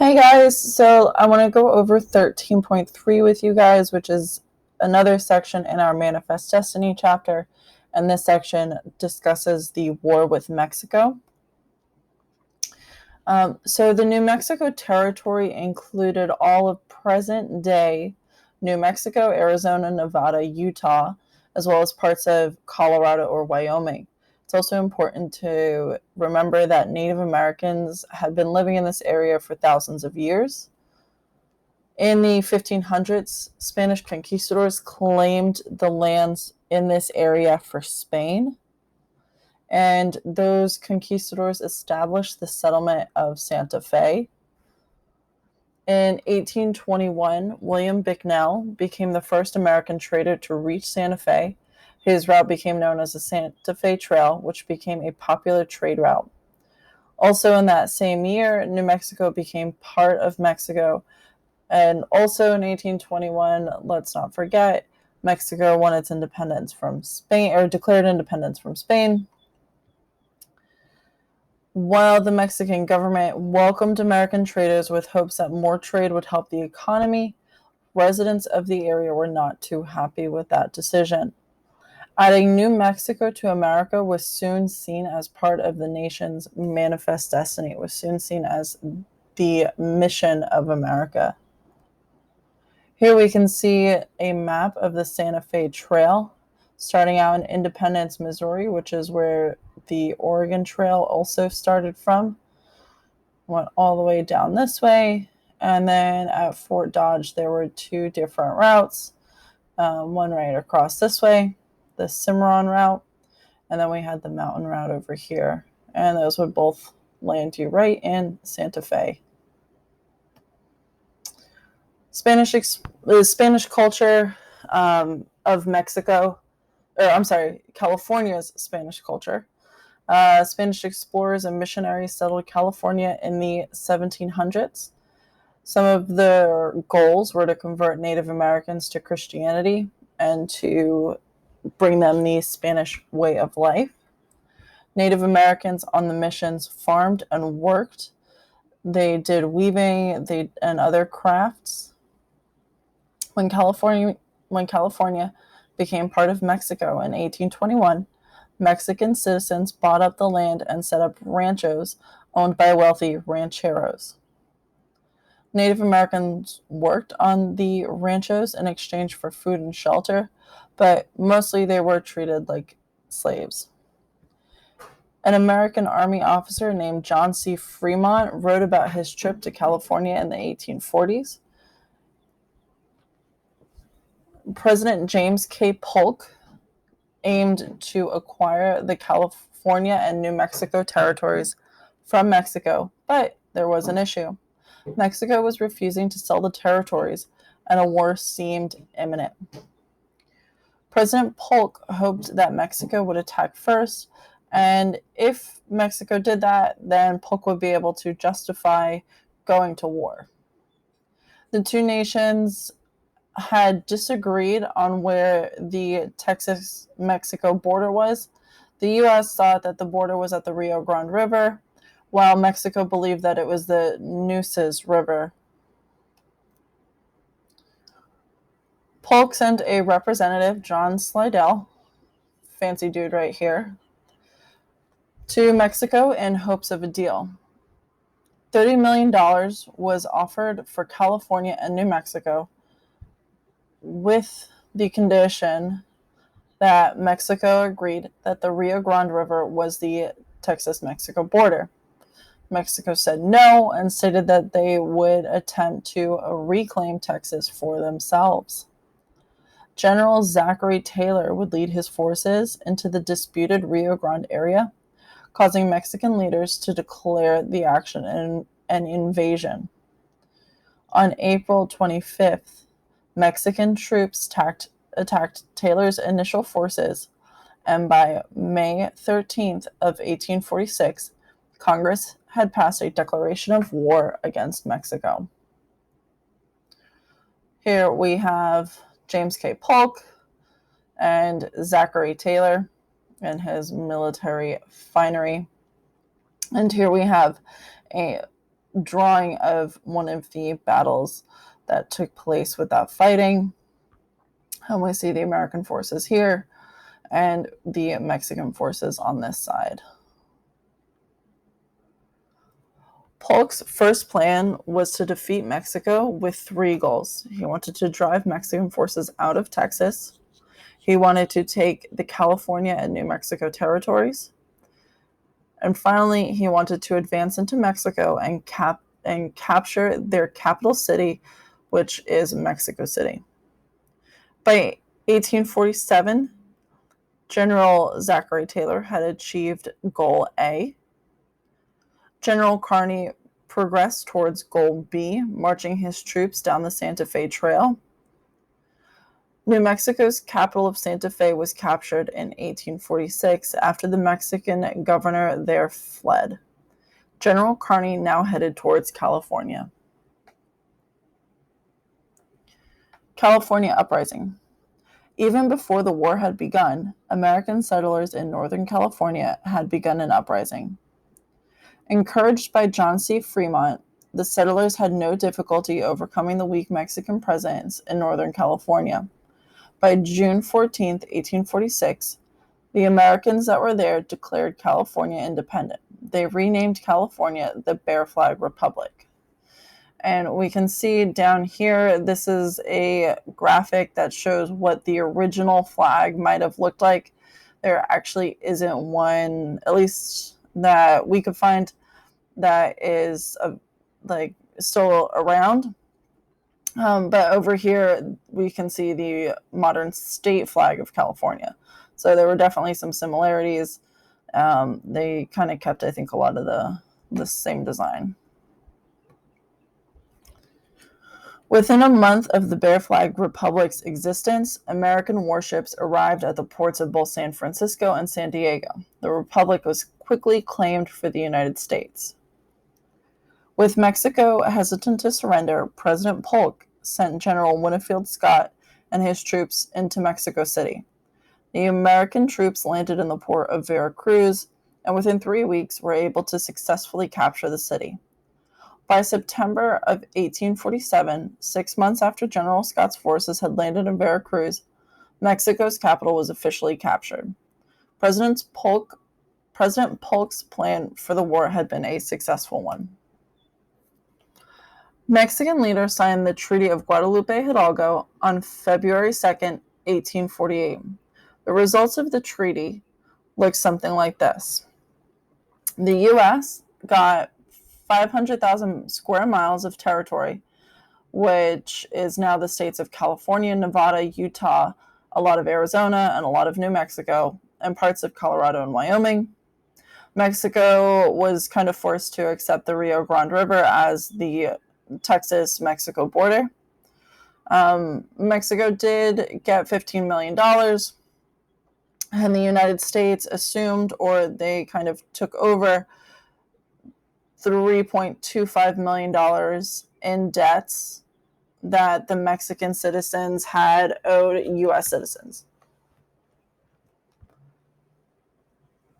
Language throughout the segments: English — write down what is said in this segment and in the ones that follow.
Hey guys, so I want to go over 13.3 with you guys, which is another section in our Manifest Destiny chapter. And this section discusses the war with Mexico. So the New Mexico territory included all of present day New Mexico, Arizona, Nevada, Utah, as well as parts of Colorado or Wyoming. It's also important to remember that Native Americans had been living in this area for thousands of years. In the 1500s, Spanish conquistadors claimed the lands in this area for Spain, and those conquistadors established the settlement of Santa Fe. In 1821, William Bicknell became the first American trader to reach Santa Fe. His route became known as the Santa Fe Trail, which became a popular trade route. Also in that same year, New Mexico became part of Mexico. And also in 1821, let's not forget, Mexico won its independence from Spain, or declared independence from Spain. While the Mexican government welcomed American traders with hopes that more trade would help the economy, residents of the area were not too happy with that decision. Adding New Mexico to America was soon seen as part of the nation's manifest destiny. It was soon seen as the mission of America. Here we can see a map of the Santa Fe Trail, starting out in Independence, Missouri, which is where the Oregon Trail also started from. Went all the way down this way, and then at Fort Dodge there were two different routes. One right across this way, the Cimarron route, and then we had the mountain route over here, and those would both land you right in Santa Fe. The Spanish culture of Mexico, California's Spanish culture. Spanish explorers and missionaries settled California in the 1700s. Some of their goals were to convert Native Americans to Christianity and to bring them the Spanish way of life. Native Americans on the missions farmed and worked. They did weaving and other crafts. When California became part of Mexico in 1821, Mexican citizens bought up the land and set up ranchos owned by wealthy rancheros. Native Americans worked on the ranchos in exchange for food and shelter, but mostly they were treated like slaves. An American Army officer named John C. Fremont wrote about his trip to California in the 1840s. President James K. Polk aimed to acquire the California and New Mexico territories from Mexico, but there was an issue. Mexico was refusing to sell the territories, and a war seemed imminent. President Polk hoped that Mexico would attack first, and if Mexico did that, then Polk would be able to justify going to war. The two nations had disagreed on where the Texas-Mexico border was. The U.S. thought that the border was at the Rio Grande River, while Mexico believed that it was the Nueces River. Polk sent a representative, John Slidell, fancy dude right here, to Mexico in hopes of a deal. $30 million was offered for California and New Mexico, with the condition that Mexico agreed that the Rio Grande River was the Texas-Mexico border. Mexico said no and stated that they would attempt to reclaim Texas for themselves. General Zachary Taylor would lead his forces into the disputed Rio Grande area, causing Mexican leaders to declare the action an invasion. On April 25th, Mexican troops attacked Taylor's initial forces, and by May 13th of 1846, Congress had passed a declaration of war against Mexico. Here we have James K. Polk and Zachary Taylor and his military finery. And here we have a drawing of one of the battles that took place with that fighting. And we see the American forces here and the Mexican forces on this side. Polk's first plan was to defeat Mexico with 3 goals. He wanted to drive Mexican forces out of Texas. He wanted to take the California and New Mexico territories. And finally, he wanted to advance into Mexico and capture their capital city, which is Mexico City. By 1847, General Zachary Taylor had achieved Goal A. General Kearny progressed towards Goal B, marching his troops down the Santa Fe Trail. New Mexico's capital of Santa Fe was captured in 1846 after the Mexican governor there fled. General Kearny now headed towards California. California Uprising. Even before the war had begun, American settlers in Northern California had begun an uprising. Encouraged by John C. Fremont, the settlers had no difficulty overcoming the weak Mexican presence in Northern California. By June 14, 1846, the Americans that were there declared California independent. They renamed California the Bear Flag Republic. And we can see down here, this is a graphic that shows what the original flag might have looked like. There actually isn't one, at least that we could find, that is still around. But over here, we can see the modern state flag of California. So there were definitely some similarities. They kind of kept, I think, a lot of the same design. Within a month of the Bear Flag Republic's existence, American warships arrived at the ports of both San Francisco and San Diego. The Republic was quickly claimed for the United States. With Mexico hesitant to surrender, President Polk sent General Winfield Scott and his troops into Mexico City. The American troops landed in the port of Veracruz, and within 3 weeks were able to successfully capture the city. By September of 1847, 6 months after General Scott's forces had landed in Veracruz, Mexico's capital was officially captured. President Polk's plan for the war had been a successful one. Mexican leaders signed the Treaty of Guadalupe Hidalgo on February 2, 1848. The results of the treaty looked something like this. The U.S. got 500,000 square miles of territory, which is now the states of California, Nevada, Utah, a lot of Arizona, and a lot of New Mexico, and parts of Colorado and Wyoming. Mexico was kind of forced to accept the Rio Grande River as the Texas-Mexico border. Mexico did get $15 million, and the United States assumed, or they kind of took over, $3.25 million in debts that the Mexican citizens had owed U.S. citizens.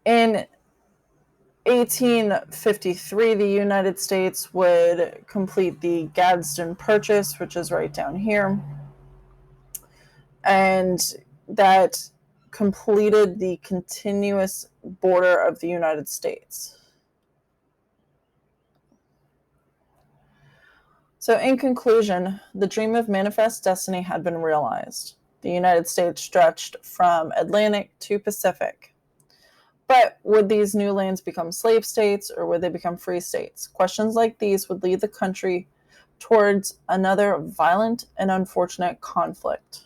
In 1853, the United States would complete the Gadsden Purchase, which is right down here, and that completed the continuous border of the United States. So in conclusion, the dream of Manifest Destiny had been realized. The United States stretched from Atlantic to Pacific. But would these new lands become slave states, or would they become free states? Questions like these would lead the country towards another violent and unfortunate conflict.